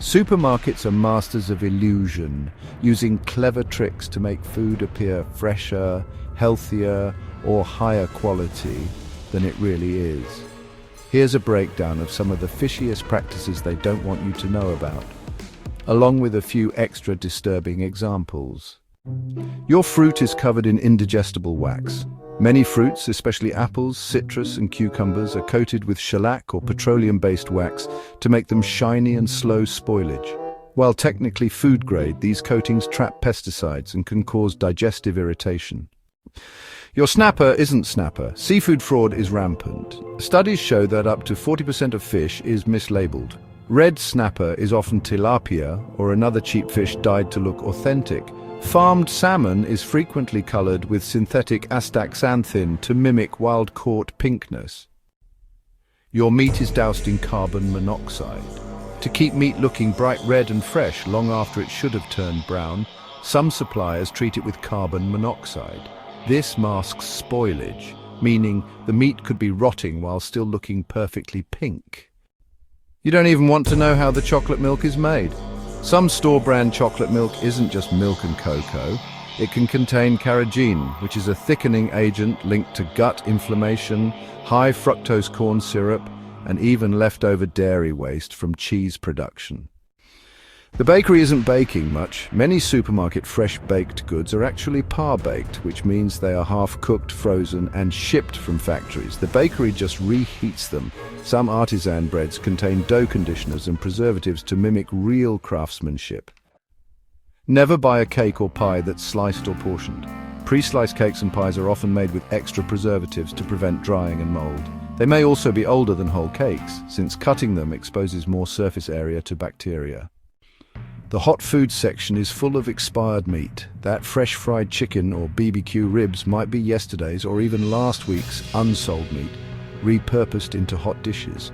Supermarkets are masters of illusion, using clever tricks to make food appear fresher, healthier, or higher quality than it really is. Here's a breakdown of some of the fishiest practices they don't want you to know about, along with a few extra disturbing examples. Your fruit is covered in indigestible wax. Many fruits, especially apples, citrus, and cucumbers, are coated with shellac or petroleum-based wax to make them shiny and slow spoilage. While technically food-grade, these coatings trap pesticides and can cause digestive irritation. Your snapper isn't snapper. Seafood fraud is rampant. Studies show that up to 40% of fish is mislabeled. Red snapper is often tilapia or another cheap fish dyed to look authentic. Farmed salmon is frequently colored with synthetic astaxanthin to mimic wild-caught pinkness. Your meat is doused in carbon monoxide. To keep meat looking bright red and fresh long after it should have turned brown, some suppliers treat it with carbon monoxide. This masks spoilage, meaning the meat could be rotting while still looking perfectly pink. You don't even want to know how the chocolate milk is made. Some store-brand chocolate milk isn't just milk and cocoa. It can contain carrageenan, which is a thickening agent linked to gut inflammation, high fructose corn syrup, and even leftover dairy waste from cheese production. The bakery isn't baking much. Many supermarket fresh baked goods are actually par-baked, which means they are half-cooked, frozen, and shipped from factories. The bakery just reheats them. Some artisan breads contain dough conditioners and preservatives to mimic real craftsmanship. Never buy a cake or pie that's sliced or portioned. Pre-sliced cakes and pies are often made with extra preservatives to prevent drying and mold. They may also be older than whole cakes, since cutting them exposes more surface area to bacteria. The hot food section is full of expired meat. That fresh fried chicken or BBQ ribs might be yesterday's or even last week's unsold meat, repurposed into hot dishes.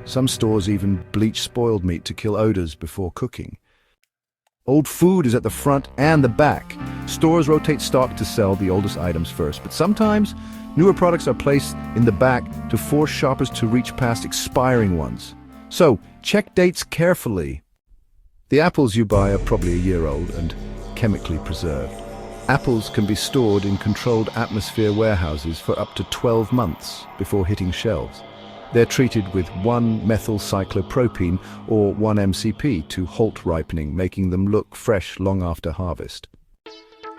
Some stores even bleach spoiled meat to kill odors before cooking. Old food is at the front and the back. Stores rotate stock to sell the oldest items first, but sometimes newer products are placed in the back to force shoppers to reach past expiring ones. So, check dates carefully. The apples you buy are probably a year old and chemically preserved. Apples can be stored in controlled atmosphere warehouses for up to 12 months before hitting shelves. They're treated with 1-methylcyclopropene or 1-MCP to halt ripening, making them look fresh long after harvest.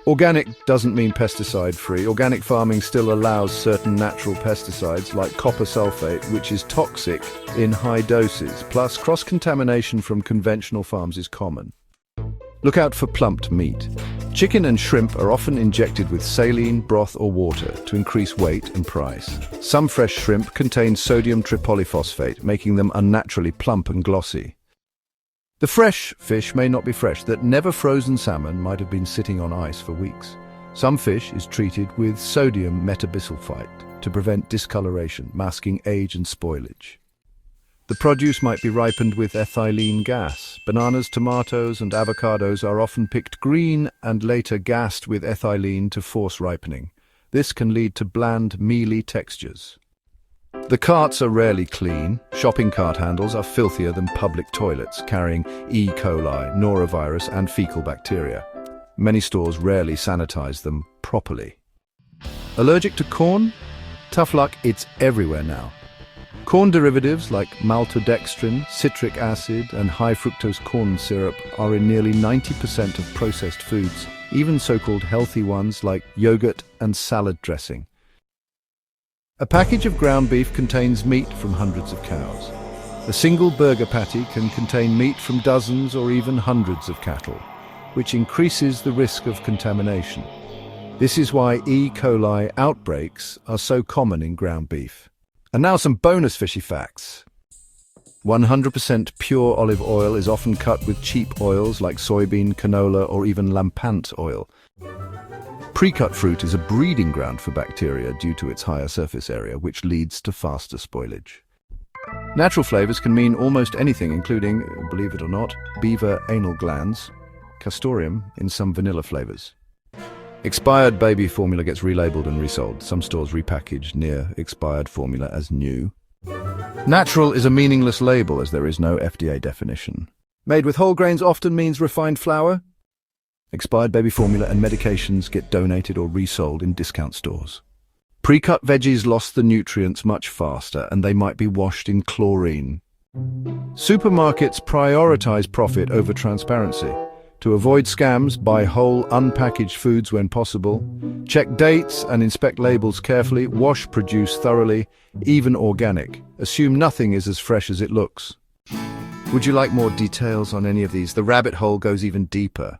Organic doesn't mean pesticide-free. Organic farming still allows certain natural pesticides like copper sulfate, which is toxic in high doses. Plus, cross-contamination from conventional farms is common. Look out for plumped meat. Chicken and shrimp are often injected with saline, broth or water to increase weight and price. Some fresh shrimp contain sodium tripolyphosphate, making them unnaturally plump and glossy. The fresh fish may not be fresh. That never-frozen salmon might have been sitting on ice for weeks. Some fish is treated with sodium metabisulfite to prevent discoloration, masking age and spoilage. The produce might be ripened with ethylene gas. Bananas, tomatoes, and avocados are often picked green and later gassed with ethylene to force ripening. This can lead to bland, mealy textures. The carts are rarely clean. Shopping cart handles are filthier than public toilets, carrying E. coli, norovirus, and fecal bacteria. Many stores rarely sanitize them properly. Allergic to corn? Tough luck, it's everywhere now. Corn derivatives like maltodextrin, citric acid, and high fructose corn syrup are in nearly 90% of processed foods, even so-called healthy ones like yogurt and salad dressing. A package of ground beef contains meat from hundreds of cows. A single burger patty can contain meat from dozens or even hundreds of cattle, which increases the risk of contamination. This is why E. coli outbreaks are so common in ground beef. And now some bonus fishy facts. 100% pure olive oil is often cut with cheap oils like soybean, canola, or even lampant oil. Pre-cut fruit is a breeding ground for bacteria due to its higher surface area, which leads to faster spoilage. Natural flavors can mean almost anything, including, believe it or not, beaver anal glands, castoreum in some vanilla flavors. Expired baby formula gets relabeled and resold. Some stores repackage near expired formula as new. Natural is a meaningless label as there is no FDA definition. Made with whole grains often means refined flour. Expired baby formula and medications get donated or resold in discount stores. Pre-cut veggies lost the nutrients much faster, and they might be washed in chlorine. Supermarkets prioritize profit over transparency. To avoid scams, buy whole, unpackaged foods when possible. Check dates and inspect labels carefully. Wash produce thoroughly, even organic. Assume nothing is as fresh as it looks. Would you like more details on any of these? The rabbit hole goes even deeper.